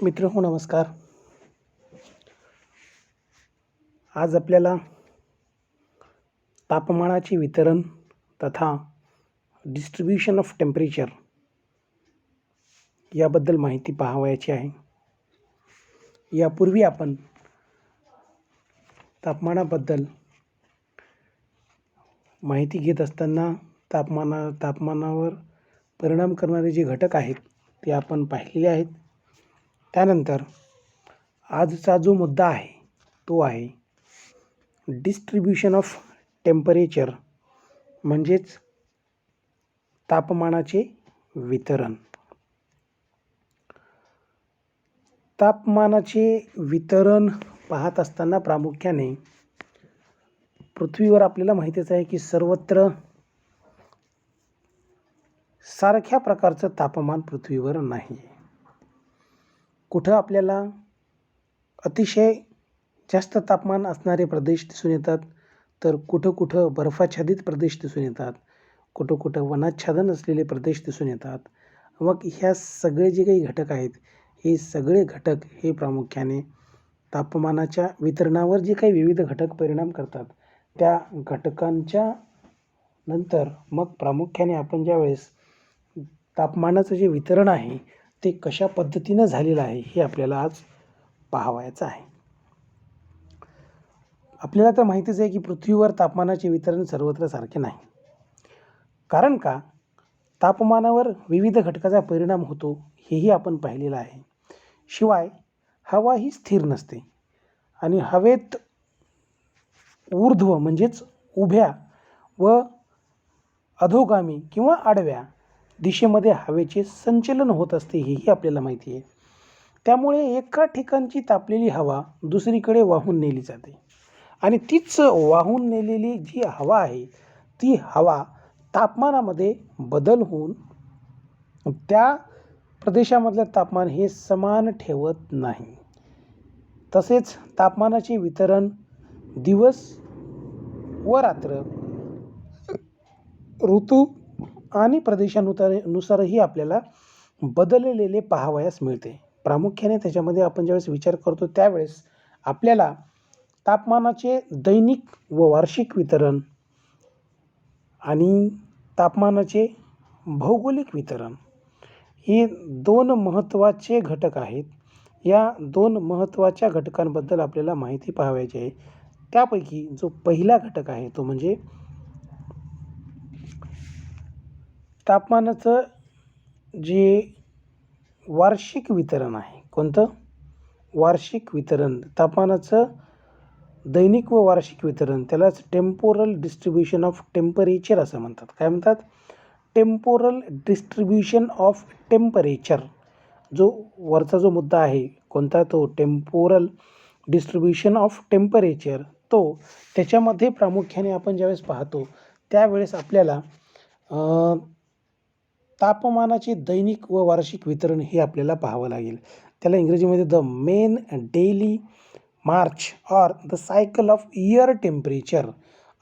मित्र हो नमस्कार. आज आपल्याला तापमानाचे वितरण तथा डिस्ट्रीब्युशन ऑफ टेम्परेचर याबद्दल माहिती पाहावयाची आहे. यापूर्वी आपण तापमानाबद्दल माहिती घेत असताना तापमानावर परिणाम करणारे जे घटक आहेत ते आपण पाहिलेले आहेत. त्यानंतर आजचा जो मुद्दा आहे तो आहे डिस्ट्रीब्युशन ऑफ टेम्परेचर म्हणजेच तापमानाचे वितरण. तापमानाचे वितरण पाहत असताना प्रामुख्याने पृथ्वीवर आपल्याला माहितीच आहे की सर्वत्र सारख्या प्रकारचं तापमान पृथ्वीवर नाही. कुठं आपल्याला अतिशय जास्त तापमान असणारे प्रदेश दिसून येतात, तर कुठं कुठं बर्फाच्छादित प्रदेश दिसून येतात, कुठं कुठं वनाच्छादन असलेले प्रदेश दिसून येतात. मग ह्या सगळे जे काही घटक आहेत हे सगळे घटक हे प्रामुख्याने तापमानाच्या वितरणावर जे काही विविध घटक परिणाम करतात त्या घटकांच्या नंतर मग प्रामुख्याने आपण ज्यावेळेस तापमानाचं जे वितरण आहे ते कशा पद्धतीनं झालेलं आहे हे आपल्याला आज पाहावयाचं आहे. आपल्याला तर माहितीच आहे की पृथ्वीवर तापमानाचे वितरण सर्वत्र सारखे नाही. कारण का? तापमानावर विविध घटकाचा परिणाम होतो हेही आपण पाहिलेलं आहे. शिवाय हवा ही स्थिर नसते आणि हवेत ऊर्ध्व म्हणजेच उभ्या व अधोगामी किंवा आडव्या दिशेमध्ये हवेचे संचलन होत असते हेही आपल्याला माहिती आहे. त्यामुळे एका ठिकाणची तापलेली हवा दुसरीकडे वाहून नेली जाते आणि तीच वाहून नेलेली जी हवा आहे ती हवा तापमानामध्ये बदल होऊन त्या प्रदेशामधलं तापमान हे समान ठेवत नाही. तसेच तापमानाचे वितरण दिवस व रात्र ऋतू आणि प्रदेशानुसारही आपल्याला बदललेले पाहावयास मिळते. प्रामुख्याने त्याच्यामध्ये आपण ज्यावेळेस विचार करतो त्यावेळेस आपल्याला तापमानाचे दैनिक व वार्षिक वितरण आणि तापमानाचे भौगोलिक वितरण हे दोन महत्त्वाचे घटक आहेत. या दोन महत्त्वाच्या घटकांबद्दल आपल्याला माहिती पाहावयाची आहे. त्यापैकी जो पहिला घटक आहे तो म्हणजे तापमानाचं जे वार्षिक वितरण आहे. कोणतं? वार्षिक वितरण. तापमानाचं दैनिक व वार्षिक वितरण त्यालाच टेम्पोरल डिस्ट्रीब्युशन ऑफ टेम्परेचर असं म्हणतात. काय म्हणतात? Temporal distribution of temperature. जो वरचा जो मुद्दा आहे कोणता? तो टेम्पोरल डिस्ट्रीब्युशन ऑफ टेम्परेचर. तो त्याच्यामध्ये प्रामुख्याने आपण ज्यावेळेस पाहतो त्यावेळेस आपल्याला तापमानाचे दैनिक व वार्षिक वितरण हे आपल्याला पाहावं लागेल. त्याला इंग्रजीमध्ये the main daily March or the cycle of year temperature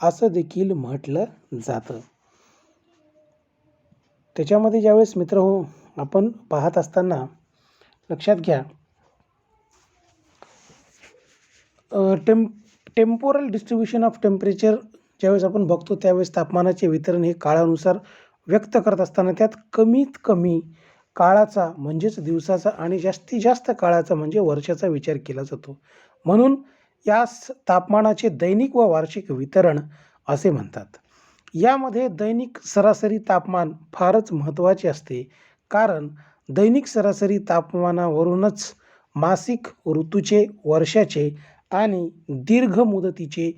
असं देखील म्हटलं जातं. त्याच्यामध्ये ज्यावेळेस मित्र हो आपण पाहत असताना लक्षात घ्या टेम्पोरल डिस्ट्रीब्युशन ऑफ टेम्परेचर ज्यावेळेस आपण बघतो त्यावेळेस तापमानाचे वितरण हे काळानुसार व्यक्त करत असताना त्यात कमीत कमी काळाचा म्हणजेच दिवसाचा आणि जास्तीत जास्त काळाचा म्हणजे वर्षाचा विचार केला जातो. म्हणून यास तापमानाचे दैनिक व वार्षिक वितरण असे म्हणतात. यामध्ये दैनिक सरासरी तापमान फारच महत्त्वाचे असते, कारण दैनिक सरासरी तापमानावरूनच मासिक, ऋतूचे, वर्षाचे आणि दीर्घ मुदतीचे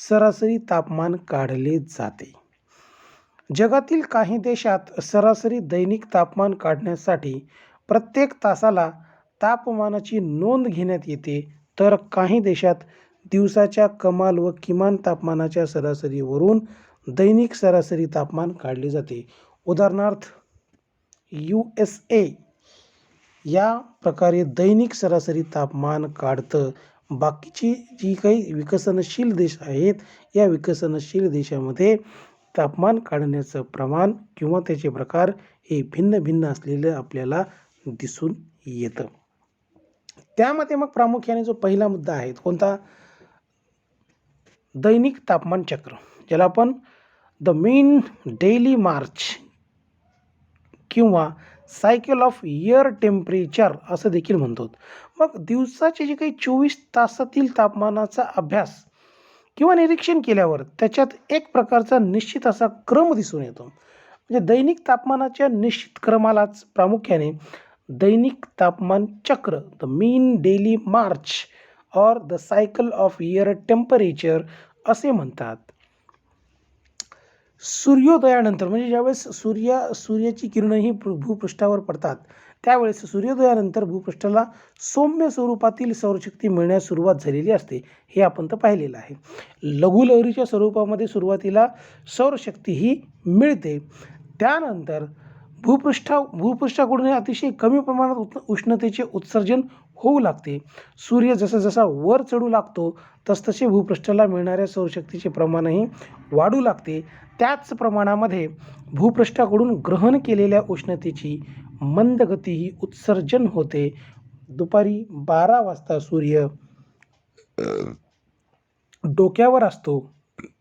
सरासरी तापमान काढले जाते. जगातील काही देशात सरासरी दैनिक तापमान काढण्यासाठी प्रत्येक तासाला तापमानाची नोंद घेण्यात येते, तर काही देशात दिवसाच्या कमाल व किमान तापमानाच्या सरासरीवरून दैनिक सरासरी तापमान काढले जाते. उदाहरणार्थ USA या प्रकारे दैनिक सरासरी तापमान काढतं. बाकीची जी काही विकसनशील देश आहेत या विकसनशील देशामध्ये तापमान काढण्याचं प्रमाण किंवा त्याचे प्रकार हे भिन्न भिन्न असलेलं आपल्याला दिसून येतं. त्यामध्ये मग प्रामुख्याने जो पहिला मुद्दा आहे कोणता, दैनिक तापमान चक्र, ज्याला आपण द मीन डेली मार्च किंवा सायकल ऑफ एअर टेम्परेचर असं देखील म्हणतो. मग दिवसाचे जे काही 24 तासातील तापमानाचा अभ्यास किंवा निरीक्षण केल्यावर त्याच्यात एक प्रकारचा निश्चित असा क्रम दिसून येतो. म्हणजे दैनिक तापमानाच्या निश्चित क्रमालाच प्रामुख्याने दैनिक तापमान चक्र, the mean daily March or the cycle of air temperature असे म्हणतात. सूर्योदयानंतर म्हणजे ज्यावेळेस सूर्याची किरणं ही भूपृष्ठावर पडतात त्यावेळेस सूर्योदयानंतर भूपृष्ठाला सौम्य स्वरूपातील सौरशक्ती मिळण्यास सुरुवात झालेली असते, हे आपण तर पाहिलेलं आहे. लघुलहरीच्या स्वरूपामध्ये सुरुवातीला सौरशक्ती ही मिळते. त्यानंतर भूपृष्ठाकडून अतिशय कमी प्रमाणात उष्णतेचे उत्सर्जन होऊ लागते. सूर्य जसा जसा वर चढू लागतो तसतसे भूपृष्ठाला मिळणाऱ्या सौरशक्तीचे प्रमाणही वाढू लागते. त्याच प्रमाणामध्ये भूपृष्ठाकडून ग्रहण केलेल्या उष्णतेची मंद गतीही उत्सर्जन होते. दुपारी 12 वाजता सूर्य डोक्यावर असतो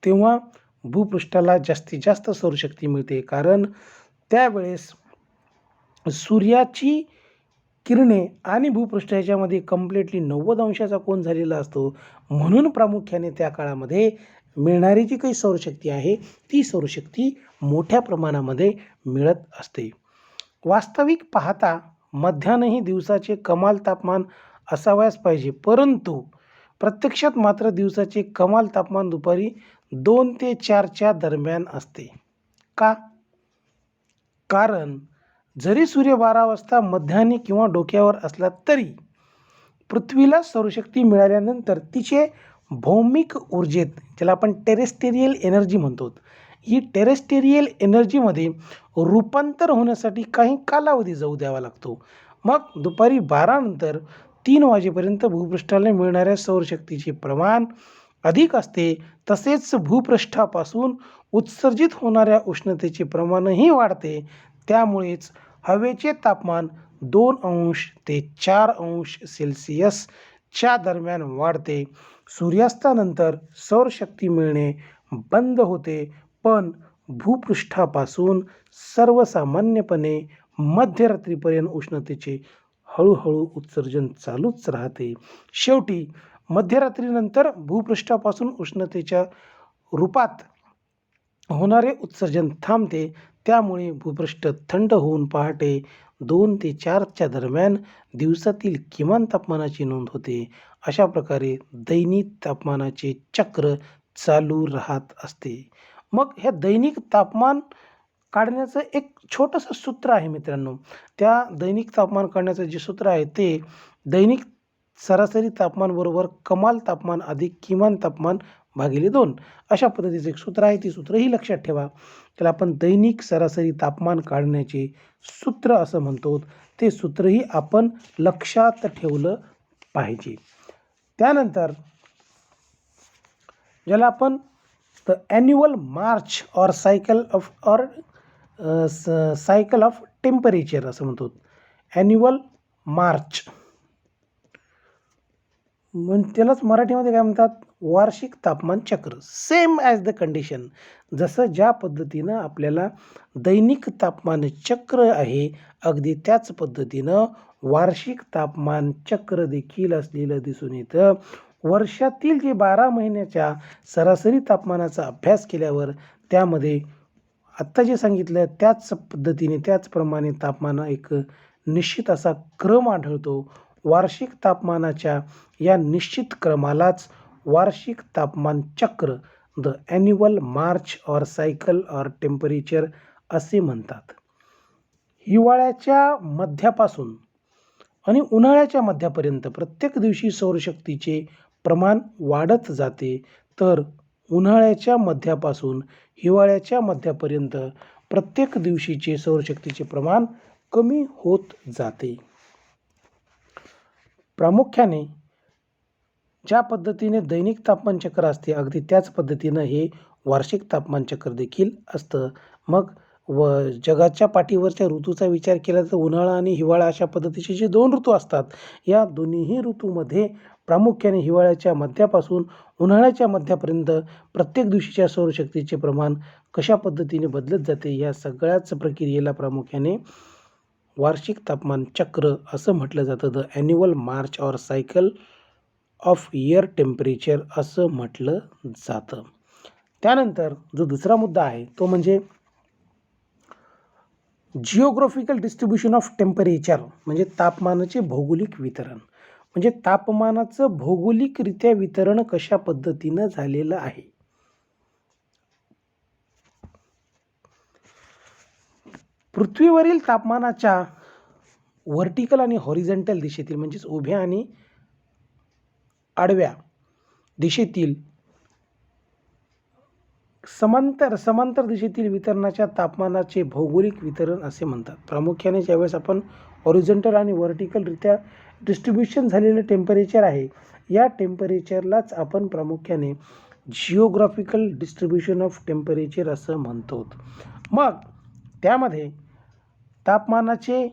तेव्हा भूपृष्ठाला जास्तीत जास्त सौरशक्ती मिळते, कारण त्यावेळेस सूर्याची किरणे आणि भूपृष्ठ याच्यामध्ये कम्प्लिटली 90 अंशाचा कोन झालेला असतो. म्हणून प्रामुख्याने त्या काळामध्ये मिळणारी जी काही सौरशक्ती आहे ती सौरशक्ती मोठ्या प्रमाणामध्ये मिळत असते. वास्तविक पाहता मध्यान्ही दिवसाचे कमाल तापमान असावयास पाहिजे, परंतु प्रत्यक्षात मात्र दिवसाचे कमाल तापमान दुपारी 2 ते 4च्या दरम्यान असते. का? कारण जरी सूर्य 12 वाजता मध्यान्ही किंवा डोक्यावर असला तरी पृथ्वीला सौरशक्ती मिळाल्यानंतर तिचे भौमिक ऊर्जेत, ज्याला आपण टेरेस्टेरियल एनर्जी म्हणतो, ही टेरेस्टेरियल एनर्जीमध्ये रूपांतर होण्यासाठी काही कालावधी जाऊ द्यावा लागतो. मग दुपारी 12 नंतर 3 वाजेपर्यंत भूपृष्ठाला मिळणाऱ्या सौरशक्तीचे प्रमाण अधिक असते. तसेच भूपृष्ठापासून उत्सर्जित होणाऱ्या उष्णतेचे प्रमाणही वाढते. त्यामुळेच हवेचे तापमान 2 अंश ते 4 अंश सेल्सिअसच्या दरम्यान वाढते. सूर्यास्तानंतर सौरशक्ती मिळणे बंद होते, पण भूपृष्ठापासून सर्वसामान्यपणे मध्यरात्रीपर्यंत उष्णतेचे हळूहळू उत्सर्जन चालूच राहते. शेवटी मध्यरात्रीनंतर भूपृष्ठापासून उष्णतेच्या रूपात होणारे उत्सर्जन थांबते. त्यामुळे भूपृष्ठ थंड होऊन पहाटे 2 ते 4च्या दरम्यान दिवसातील किमान तापमानाची नोंद होते. अशा प्रकारे दैनिक तापमानाचे चक्र चालू राहत असते. मग ह्या दैनिक तापमान काढण्याचं एक छोटंसं सूत्र आहे मित्रांनो. त्या दैनिक तापमान काढण्याचं जे सूत्र आहे ते दैनिक सरासरी तापमान बरोबर कमाल तापमान अधिक किमान तापमान भागिले 2 अशा पद्धतीचं एक सूत्र आहे. ती सूत्रही लक्षात ठेवा. त्याला आपण दैनिक सरासरी तापमान काढण्याचे सूत्र असं म्हणतो. ते सूत्रही आपण लक्षात ठेवलं पाहिजे. त्यानंतर ज्याला आपण the annual March or cycle of temperature असं म्हणतो. ॲन्युअल मार्च म्हणजे त्यालाच मराठीमध्ये काय म्हणतात, वार्षिक तापमान चक्र. सेम ॲज द कंडिशन, जसं ज्या पद्धतीनं आपल्याला दैनिक तापमान चक्र आहे अगदी त्याच पद्धतीनं वार्षिक तापमान चक्र देखील असलेलं दिसून येतं. वर्षातील जे 12 महिन्याच्या सरासरी तापमानाचा अभ्यास केल्यावर त्यामध्ये आत्ता जे सांगितलं त्याच पद्धतीने त्याचप्रमाणे तापमान एक निश्चित असा क्रम आढळतो. वार्षिक तापमानाच्या या निश्चित क्रमालाच वार्षिक तापमान चक्र, the annual March or cycle or temperature असे म्हणतात. हिवाळ्याच्या मध्यापासून आणि उन्हाळ्याच्या मध्यापर्यंत प्रत्येक दिवशी सौरशक्तीचे प्रमाण वाढत जाते, तर उन्हाळ्याच्या मध्यापासून हिवाळ्याच्या मध्यापर्यंत प्रत्येक दिवशीचे सौरशक्तीचे प्रमाण कमी होत जाते. प्रामुख्याने ज्या पद्धतीने दैनिक तापमान चक्र असते अगदी त्याच पद्धतीनं हे वार्षिक तापमान चक्र देखील असतं. मग व जगाच्या पाठीवरच्या ऋतूचा विचार केला तर उन्हाळा आणि हिवाळा अशा पद्धतीचे जे 2 ऋतू असतात, या दोन्हीही ऋतूमध्ये प्रामुख्याने हिवाळ्याच्या मध्यापासून उन्हाळ्याच्या मध्यापर्यंत प्रत्येक दिवशीच्या सौरशक्तीचे प्रमाण कशा पद्धतीने बदलत जाते, या सगळ्याच प्रक्रियेला प्रामुख्याने वार्षिक तापमान चक्र असं म्हटलं जातं. The annual March or cycle of year temperature असं म्हटलं जातं. त्यानंतर जो दुसरा मुद्दा आहे तो म्हणजे जिओग्राफिकल डिस्ट्रीब्युशन ऑफ टेम्परेचर, म्हणजे तापमानाचे भौगोलिक वितरण. म्हणजे तापमानाचं भौगोलिकरित्या वितरण कशा पद्धतीनं झालेलं आहे. पृथ्वीवरील तापमानाच्या व्हर्टिकल आणि हॉरिझॉन्टल दिशेतील म्हणजेच उभ्या आणि आडव्या दिशेतील समांतर दिशेतील वितरणाच्या तापमानाचे भौगोलिक वितरण असे म्हणतात. प्रामुख्याने ज्यावेळेस आपण हॉरिझॉन्टल आणि व्हर्टिकलरित्या डिस्ट्रीब्युशन झालेलं टेम्परेचर आहे, या टेम्परेचरलाच आपण प्रामुख्याने जिओग्राफिकल डिस्ट्रीब्युशन ऑफ टेम्परेचर असं म्हणतो. मग त्यामध्ये तापमानाचे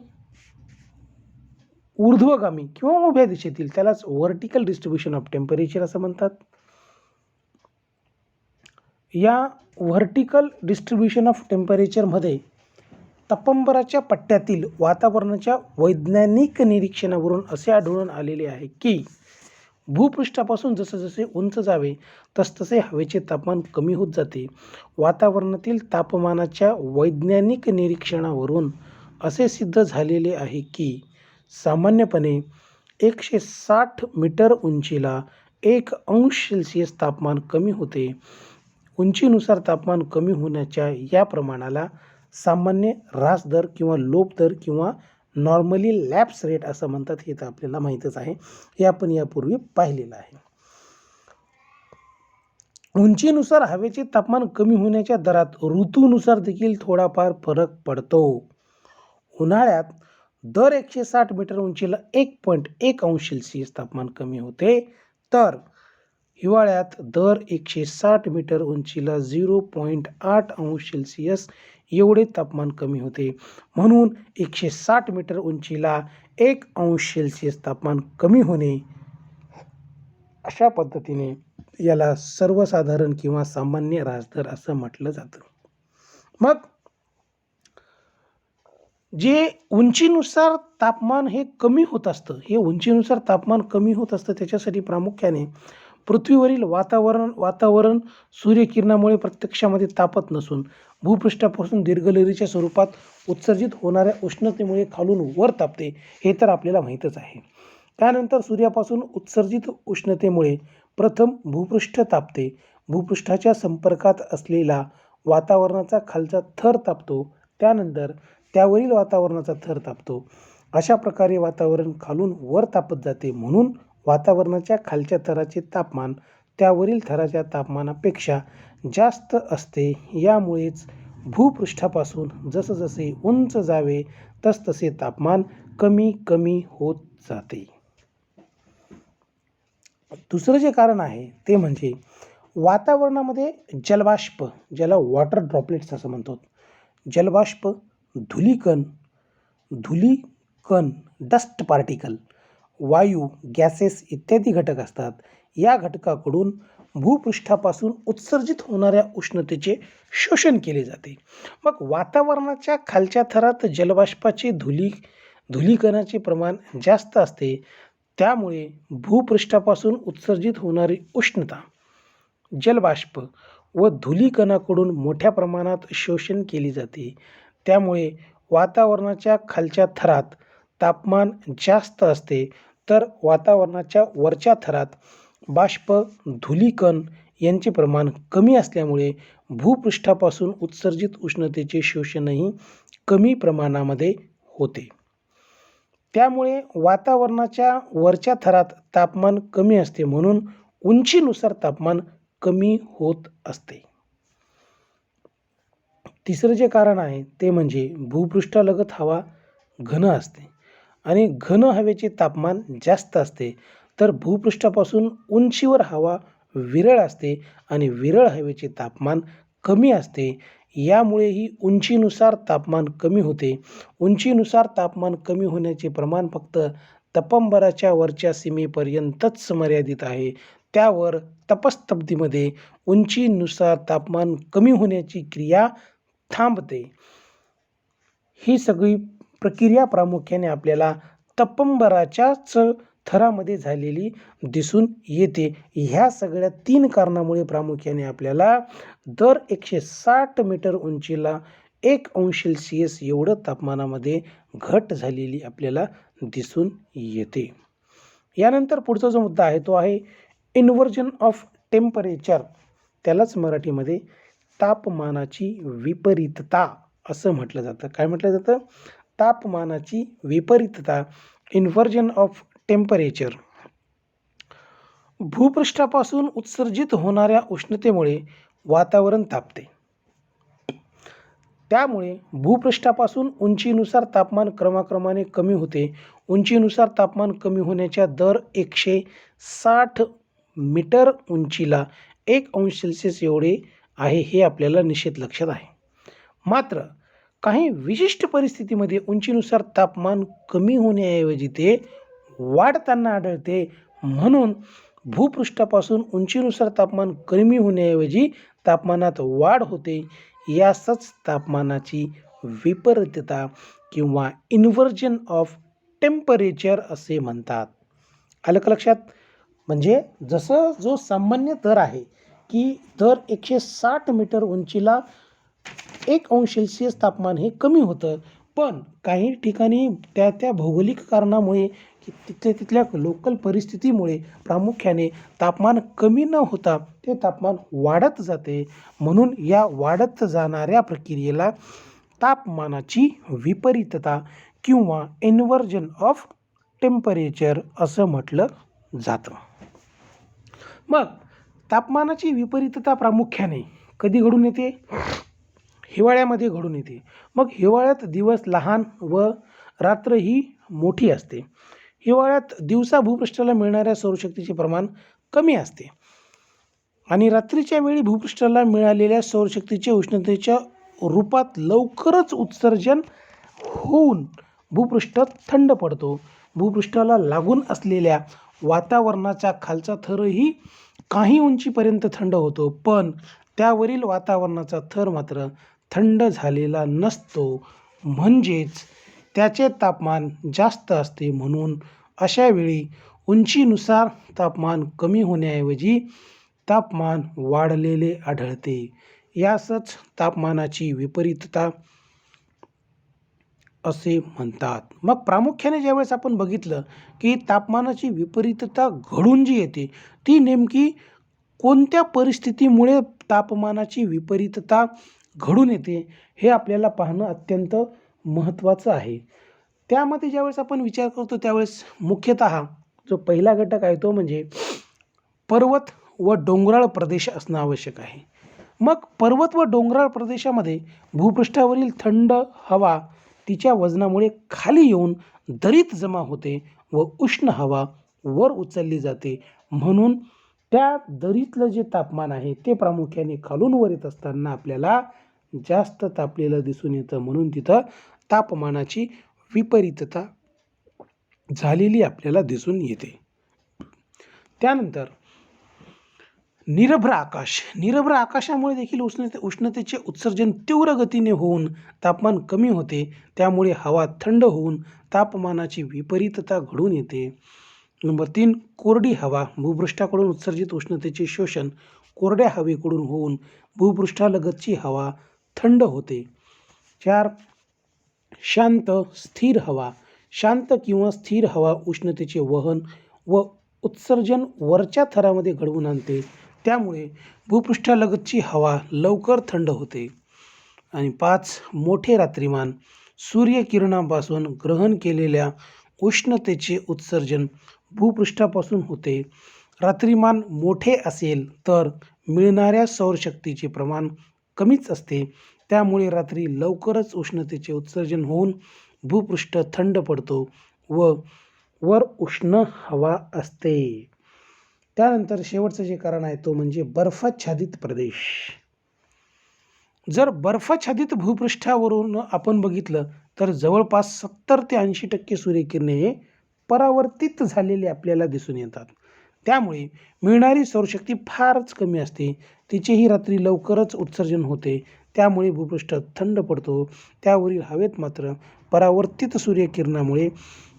ऊर्ध्वगामी किंवा उभ्या दिशेतील त्यालाच व्हर्टिकल डिस्ट्रीब्युशन ऑफ टेम्परेचर असं म्हणतात. या व्हर्टिकल डिस्ट्रीब्युशन ऑफ टेम्परेचरमध्ये तपंबराच्या पट्ट्यातील वातावरणाच्या वैज्ञानिक निरीक्षणावरून असे आढळून आलेले आहे की भूपृष्ठापासून जसजसे उंच जावे तसतसे हवेचे तापमान कमी होत जाते. वातावरणातील तापमानाच्या वैज्ञानिक निरीक्षणावरून असे सिद्ध झालेले आहे की सामान्यपणे 160 मीटर उंचीला 1 अंश सेल्सिअस तापमान कमी होते. उंचीनुसार तापमान कमी होण्याच्या या प्रमाणाला सामान्य ऱ्हास दर किंवा लोप दर किंवा नॉर्मली लॅप्स रेट असं म्हणतात. हे तर आपल्याला माहीतच आहे, हे आपण यापूर्वी पाहिलेलं आहे. उंचीनुसार हवेचे तापमान कमी होण्याच्या दरात ऋतूनुसार देखील थोडाफार फरक पडतो. उन्हाळ्यात दर 160 मीटर उंचीला 1.1 अंश सेल्सिअस तापमान कमी होते, तर हिवाळ्यात दर 160 मीटर उंचीला 0.8 अंश सेल्सिअस एवढे तापमान कमी होते. म्हणून 160 मीटर उंचीला 1 अंश सेल्सिअस तापमान कमी होणे, अशा पद्धतीने याला सर्वसाधारण किंवा सामान्य ऱ्हासदर असं म्हटलं जातं. मग जे उंचीनुसार तापमान हे कमी होत असतं, हे उंचीनुसार तापमान कमी होत असतं त्याच्यासाठी प्रामुख्याने पृथ्वीवरील वातावरण सूर्यकिरणामुळे प्रत्यक्षामध्ये तापत नसून भूपृष्ठापासून दीर्घलहरीच्या स्वरूपात उत्सर्जित होणाऱ्या उष्णतेमुळे खालून वर तापते, हे तर आपल्याला माहीतच आहे. त्यानंतर सूर्यापासून उत्सर्जित उष्णतेमुळे प्रथम भूपृष्ठ तापते. भूपृष्ठाच्या संपर्कात असलेला वातावरणाचा खालचा थर तापतो, त्यानंतर त्यावरील वातावरणाचा थर तापतो. अशा प्रकारे वातावरण खालून वर तापत जाते. म्हणून वातावरणाच्या खालच्या थराचे तापमान त्यावरील थराच्या तापमानापेक्षा जास्त असते. यामुळेच भूपृष्ठापासून जसजसे उंच जावे तसतसे तापमान कमी कमी होत जाते. दुसरं जे कारण आहे ते म्हणजे वातावरणामध्ये जलबाष्प, ज्याला वॉटर ड्रॉपलेट्स असं म्हणतो, जलबाष्प, धूलिकण, डस्ट पार्टिकल, वायू, गॅसेस इत्यादी घटक असतात. या घटकाकडून भूपृष्ठापासून उत्सर्जित होणाऱ्या उष्णतेचे शोषण केले जाते. मग वातावरणाच्या खालच्या थरात जलबाष्पाचे धूलिकणाचे प्रमाण जास्त असते. त्यामुळे भूपृष्ठापासून उत्सर्जित होणारी उष्णता जलबाष्प व धूलिकणाकडून मोठ्या प्रमाणात शोषण केली जाते. त्यामुळे वातावरणाच्या खालच्या थरात तापमान जास्त असते, तर वातावरणाच्या वरच्या थरात बाष्प, धूलिकण यांचे प्रमाण कमी असल्यामुळे भूपृष्ठापासून उत्सर्जित उष्णतेचे शोषणही कमी प्रमाणामध्ये होते. त्यामुळे वातावरणाच्या वरच्या थरात तापमान कमी असते, म्हणून उंचीनुसार तापमान कमी होत असते. तिसरं जे कारण आहे ते म्हणजे भूपृष्ठालगत हवा घन असते आणि घन हवेचे तापमान जास्त असते, तर भूपृष्ठापासून उंचीवर हवा विरळ असते आणि विरळ हवेचे तापमान कमी असते. यामुळेही उंचीनुसार तापमान कमी होते. उंचीनुसार तापमान कमी होण्याचे प्रमाण फक्त तपंबराच्या वरच्या सीमेपर्यंतच मर्यादित आहे. त्यावर तपस्तब्दीमध्ये उंचीनुसार तापमान कमी होण्याची क्रिया थांबते. ही सगळी प्रक्रिया प्रामुख्याने आपल्याला तपंबराच्याच थरामध्ये झालेली दिसून येते. ह्या सगळ्या 3 कारणामुळे प्रामुख्याने आपल्याला दर 160 मीटर उंचीला 1° एवढं तापमानामध्ये घट झालेली आपल्याला दिसून येते. यानंतर पुढचा जो मुद्दा आहे तो आहे इन्व्हर्जन ऑफ टेम्परेचर. त्यालाच मराठीमध्ये तापमानाची विपरीतता असं म्हटलं जातं. काय म्हटलं जातं? तापमानाची विपरीतता, इन्व्हर्जन ऑफ टेम्परेचर. भूपृष्ठापासून उत्सर्जित होणाऱ्या उष्णतेमुळे वातावरण तापते. त्यामुळे भूपृष्ठापासून उंचीनुसार तापमान क्रमाक्रमाने कमी होते. उंचीनुसार तापमान कमी होण्याच्या दर 160 मीटर उंचीला 1° एवढे आहे, हे आपल्याला निश्चित लक्षात आहे. मात्र काही विशिष्ट परिस्थितीमध्ये उंचीनुसार तापमान कमी होण्याऐवजी ते वाढताना आढळते. म्हणून भूपृष्ठापासून उंचीनुसार तापमान कमी होण्याऐवजी तापमानात वाढ होते. यासच तापमानाची विपरीतता किंवा इन्व्हर्जन ऑफ टेम्परेचर असे म्हणतात. आलं का लक्षात? म्हणजे जसं जो सामान्य दर आहे की दर 160 मीटर उंचीला 1° तापमान हे कमी होतं, पण काही ठिकाणी त्या भौगोलिक कारणामुळे तिथल्या लोकल परिस्थितीमुळे प्रामुख्याने तापमान कमी न होता ते तापमान वाढत जाते. म्हणून या वाढत जाणाऱ्या प्रक्रियेला तापमानाची विपरीतता किंवा इन्व्हर्जन ऑफ टेम्परेचर असं म्हटलं जातं. मग तापमानाची विपरीतता प्रामुख्याने कधी घडून येते? हिवाळ्यामध्ये घडून येते. मग हिवाळ्यात दिवस लहान व रात्र ही मोठी असते. हिवाळ्यात दिवसा भूपृष्ठाला मिळणाऱ्या सौरशक्तीचे प्रमाण कमी असते आणि रात्रीच्या वेळी भूपृष्ठाला मिळालेल्या सौरशक्तीचे उष्णतेच्या रूपात लवकरच उत्सर्जन होऊन भूपृष्ठ थंड पडतो. भूपृष्ठाला लागून असलेल्या वातावरणाचा खालचा थरही काही उंचीपर्यंत थंड होतो, पण त्यावरील वातावरणाचा थर मात्र थंड झालेला नसतो, म्हणजेच त्याचे तापमान जास्त असते. म्हणून अशा वेळी उंचीनुसार तापमान कमी होण्याऐवजी तापमान वाढलेले आढळते. यासच तापमानाची विपरीतता असे म्हणतात. मग प्रामुख्याने ज्यावेळेस आपण बघितलं की तापमानाची विपरीतता घडून जी येते ती नेमकी कोणत्या परिस्थितीमुळे तापमानाची विपरीतता घडून येते हे आपल्याला पाहणं अत्यंत महत्त्वाचं आहे. त्यामध्ये ज्यावेळेस आपण विचार करतो त्यावेळेस मुख्यतः जो पहिला घटक आहे तो म्हणजे पर्वत व डोंगराळ प्रदेश असणं आवश्यक आहे. मग पर्वत व डोंगराळ प्रदेशामध्ये भूपृष्ठावरील थंड हवा तिच्या वजनामुळे खाली येऊन दरीत जमा होते व उष्ण हवा वर उचलली जाते. म्हणून त्या दरीतलं जे तापमान आहे ते प्रामुख्याने खालून वर येत असताना आपल्याला जास्त तापलेलं दिसून येतं. म्हणून तिथं तापमानाची विपरीतता झालेली आपल्याला दिसून येते. त्यानंतर निरभ्र आकाश. निरभ्र आकाशामुळे देखील उष्णतेचे उत्सर्जन तीव्र गतीने होऊन तापमान कमी होते. त्यामुळे हवा थंड होऊन तापमानाची विपरीतता घडून येते. नंबर 3 कोरडी हवा. भूपृष्ठाकडून उत्सर्जित उष्णतेचे शोषण कोरड्या हवेकडून होऊन भूपृष्ठालगतची हवा थंड होते. 4 शांत स्थिर हवा. शांत किंवा स्थिर हवा उष्णतेचे वहन व उत्सर्जन वरच्या थरामध्ये घडवून आणते. त्यामुळे भूपृष्ठालगतची हवा लवकर थंड होते. आणि 5 मोठे रात्रिमान. सूर्यकिरणांपासून ग्रहण केलेल्या उष्णतेचे उत्सर्जन भूपृष्ठापासून होते. रात्रिमान मोठे असेल तर मिळणाऱ्या सौरशक्तीचे प्रमाण कमीच असते. त्यामुळे रात्री लवकरच उष्णतेचे उत्सर्जन होऊन भूपृष्ठ थंड पडतो व वर उष्ण हवा असते. त्यानंतर शेवटचं जे कारण आहे तो म्हणजे बर्फाच्छादित प्रदेश. जर बर्फाच्छादित भूपृष्ठावरून आपण बघितलं तर जवळपास 70 ते 80% सूर्यकिरणे हे परावर्तित झालेले आपल्याला दिसून येतात. त्यामुळे मिळणारी सौरशक्ती फारच कमी असते. तिचेही रात्री लवकरच उत्सर्जन होते. त्यामुळे भूपृष्ठ थंड पडतो. त्यावरील हवेत मात्र परावर्तित सूर्यकिरणामुळे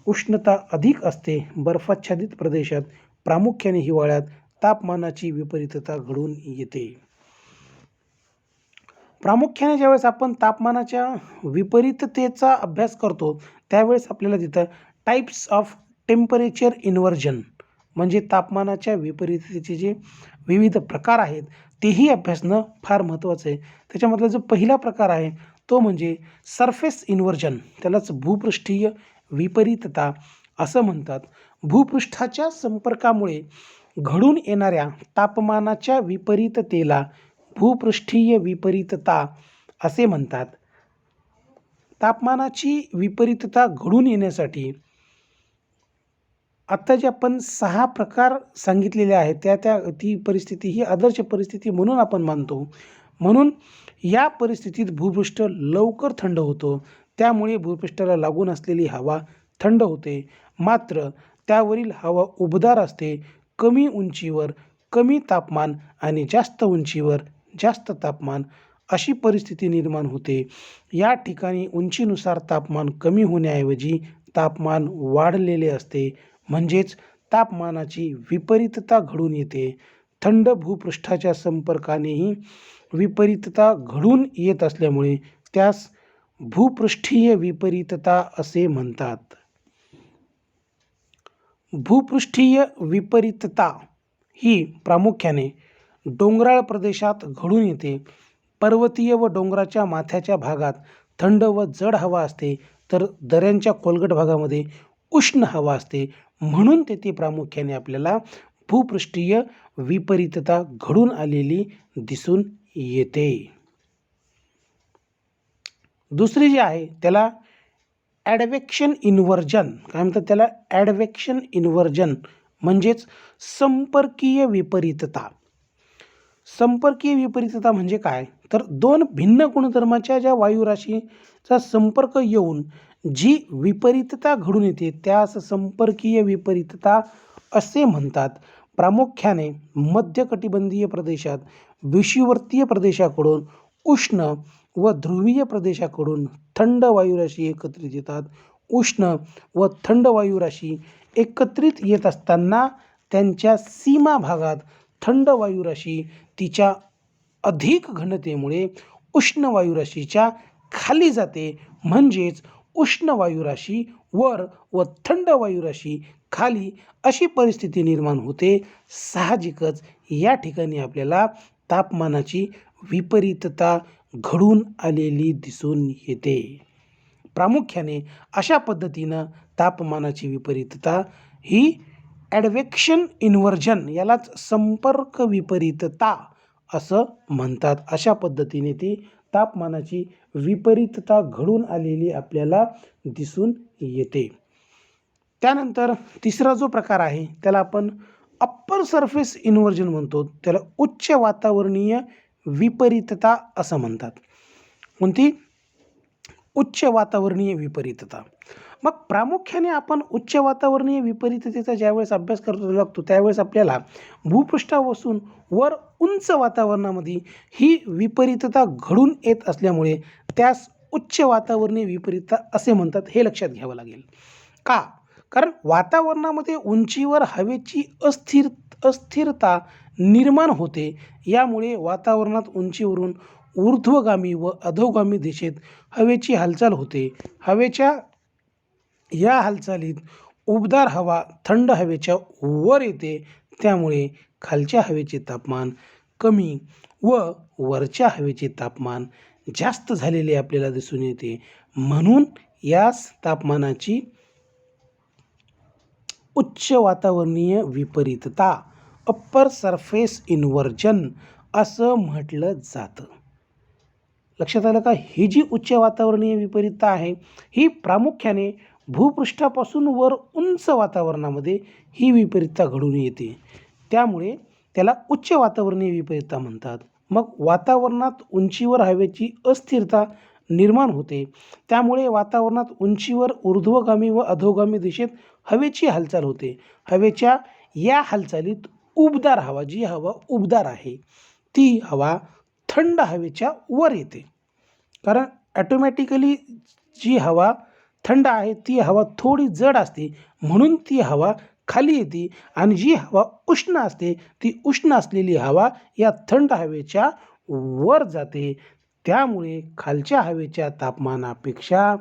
उष्णता अधिक असते. बर्फाच्छादित प्रदेशात प्रामुख्याने हिवाळ्यात तापमानाची विपरीतता घडून येते. प्रामुख्याने ज्यावेळेस आपण तापमानाच्या विपरीततेचा अभ्यास करतो त्यावेळेस आपल्याला तिथं टाइप्स ऑफ टेम्परेचर इन्व्हर्जन म्हणजे तापमानाच्या विपरीततेचे जे विविध प्रकार आहेत तेही अभ्यासणं फार महत्त्वाचं आहे. त्याच्यामधला जो पहिला प्रकार आहे तो म्हणजे सरफेस इन्व्हर्जन, त्यालाच भूपृष्ठीय विपरीतता असं म्हणतात. भूपृष्ठाच्या संपर्कामुळे घडून येणाऱ्या तापमानाच्या विपरीततेला भूपृष्ठीय विपरीतता असे म्हणतात. तापमानाची विपरीतता घडून येण्यासाठी आत्ता जे आपण 6 प्रकार सांगितलेले आहेत ती परिस्थिती ही आदर्श परिस्थिती म्हणून आपण मानतो. म्हणून या परिस्थितीत भूपृष्ठ लवकर थंड होतो. त्यामुळे भूपृष्ठाला लागून असलेली हवा थंड होते. मात्र त्यावरील हवा उबदार असते. कमी उंचीवर कमी तापमान आणि जास्त उंचीवर जास्त तापमान अशी परिस्थिती निर्माण होते. या ठिकाणी उंचीनुसार तापमान कमी होण्याऐवजी तापमान वाढलेले असते. म्हणजेच तापमानाची विपरीतता घडून येते. थंड भूपृष्ठाच्या संपर्कानेही विपरीतता घडून येत असल्यामुळे त्यास भूपृष्ठीय विपरीतता असे म्हणतात. भूपृष्ठीय विपरीतता ही प्रामुख्याने डोंगराळ प्रदेशात घडून येते. पर्वतीय व डोंगराच्या माथ्याच्या भागात थंड व जड हवा असते, तर दऱ्यांच्या खोलगट भागामध्ये उष्ण हवा असते. म्हणून तेथे प्रामुख्याने आपल्याला भूपृष्ठीय विपरीतता घडून आलेली दिसून येते. दुसरी जी आहे त्याला ॲडव्हेक्शन इन्व्हर्जन काय म्हणतात, त्याला ॲडव्हेक्शन इन्व्हर्जन म्हणजेच संपर्कीय विपरीतता. संपर्कीय विपरीतता म्हणजे काय, तर दोन भिन्न गुणधर्माच्या ज्या वायुराशीचा संपर्क येऊन जी विपरीतता घडून येते त्यास संपर्कीय विपरीतता असे म्हणतात. प्रामुख्याने मध्य कटिबंधीय प्रदेशात विषुववर्तीय प्रदेशाकडून उष्ण व ध्रुवीय प्रदेशाकडून थंड वायुराशी एकत्रित येतात. उष्ण व थंड वायुराशी एकत्रित येत असताना त्यांच्या सीमा भागात थंड वायुराशी तिच्या अधिक घनतेमुळे उष्ण वायुराशीच्या खाली जाते. म्हणजेच उष्ण वायुराशी वर व थंड वायुराशी खाली अशी परिस्थिती निर्माण होते. साहजिकच या ठिकाणी आपल्याला तापमानाची विपरीतता घडून आलेली दिसून येते. प्रामुख्याने अशा पद्धतीनं तापमानाची विपरीतता ही ॲडव्हेक्शन इन्व्हर्जन यालाच संपर्क विपरीतता असं म्हणतात. अशा पद्धतीने ती तापमानाची विपरीतता घडून आलेली आपल्याला दिसून येते. त्यानंतर तिसरा जो प्रकार आहे त्याला आपण अप्पर सरफेस इन्व्हर्जन म्हणतो. त्याला उच्च वातावरणीय विपरीतता असं म्हणतात. कोणती? उच्च वातावरणीय विपरीतता. मग प्रामुख्याने आपण उच्च वातावरणीय विपरीततेचा ज्यावेळेस अभ्यास करतो लागतो त्यावेळेस आपल्याला भूपृष्ठापासून वर उंच वातावरणामध्ये ही विपरीतता घडून येत असल्यामुळे त्यास उच्च वातावरणीय विपरीतता असे म्हणतात. हे लक्षात घ्यावं लागेल. का? कारण वातावरणामध्ये उंचीवर हवेची अस्थिरता निर्माण होते. यामुळे वातावरणात उंचीवरून ऊर्ध्वगामी व अधोगामी दिशेत हवेची हालचाल होते. हवेच्या या हालचालीत उबदार हवा थंड हवेच्या वर येते. त्यामुळे खालच्या हवेचे तापमान कमी व वरच्या हवेचे तापमान जास्त झालेले आपल्याला दिसून येते. म्हणून यास तापमानाची उच्च वातावरणीय विपरीतता अप्पर सरफेस इन्व्हर्जन असं म्हटलं जातं. लक्षात आलं का? ही जी उच्च वातावरणीय विपरीतता आहे ही प्रामुख्याने भूपृष्ठापासून वर उंच वातावरणामध्ये ही विपरीतता घडून येते. त्यामुळे त्याला उच्च वातावरणीय विपरीतता म्हणतात. मग वातावरणात उंचीवर हवेची अस्थिरता निर्माण होते. त्यामुळे वातावरणात उंचीवर ऊर्ध्वगामी व अधोगामी दिशेत हवेची हालचाल होते. हवेच्या या हालचालीत उबदार हवा, जी हवा उबदार आहे, ती हवा थंड हवेच्या वर येते. कारण ॲटोमॅटिकली जी हवा थंड आहे ती हवा थोडी जड असते, म्हणून ती हवा खाली येते आणि जी हवा उष्ण असते ती उष्ण असलेली हवा या थंड हवेच्या वर जाते. त्यामुळे खालच्या हवेच्या तापमानापेक्षा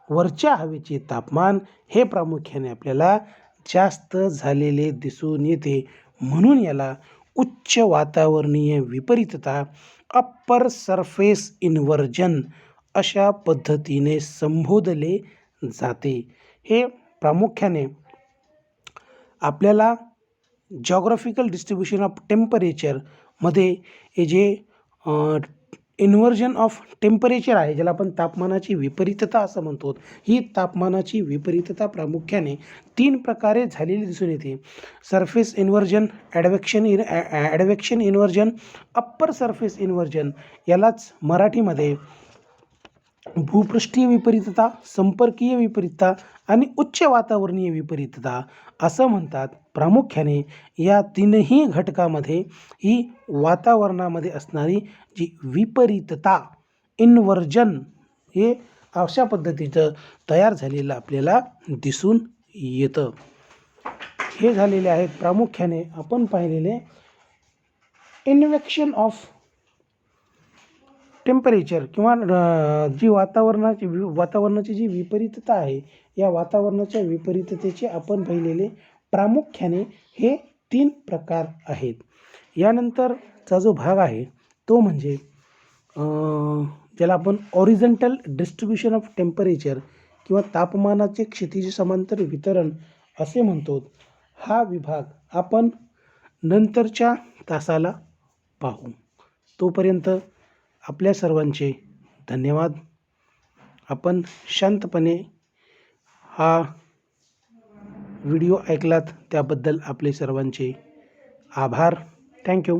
वरच्या हवेचे तापमान हे प्रामुख्याने आपल्याला जास्त झालेले दिसून येते. म्हणून याला उच्च वातावरणीय विपरीतता, अप्पर सरफेस इन्व्हर्जन अशा पद्धतीने संबोधले जाते. हे प्रामुख्याने आपल्याला जॉग्राफिकल डिस्ट्रीब्युशन ऑफ टेम्परेचरमध्ये हे जे इन्व्हर्जन ऑफ टेम्परेचर आहे, ज्याला आपण तापमानाची विपरीतता असं म्हणतो, ही तापमानाची विपरीतता प्रामुख्याने 3 प्रकारे झालेली दिसून येते. Surface inversion, advection inversion, upper surface inversion. यालाच मराठीमध्ये भूपृष्ठीय विपरीतता, संपर्कीय विपरीतता आणि उच्च वातावरणीय विपरीतता असं म्हणतात. प्रामुख्याने या 3ही घटकामध्ये ही वातावरणामध्ये असणारी जी विपरीतता, इन्व्हर्जन, हे अशा पद्धतीचं तयार झालेलं आपल्याला दिसून येतं. हे झालेले आहेत प्रामुख्याने आपण पाहिलेले इन्व्हेक्शन ऑफ टेम्परेचर किंवा जी वातावरणाची जी विपरीतता आहे, या वातावरणाच्या विपरीततेचे आपण पाहिलेले प्रामुख्याने हे 3 प्रकार आहेत. यानंतरचा जो भाग आहे तो म्हणजे ज्याला आपण हॉरिझॉन्टल डिस्ट्रीब्युशन ऑफ टेम्परेचर किंवा तापमानाचे क्षितिज समांतर वितरण असे म्हणतो. हा विभाग आपण नंतरच्या तासाला पाहू. तोपर्यंत आपल्या सर्वांचे धन्यवाद. आपण शांतपणे हा व्हिडिओ ऐकलात त्याबद्दल आपले सर्वांचे आभार. थँक्यू.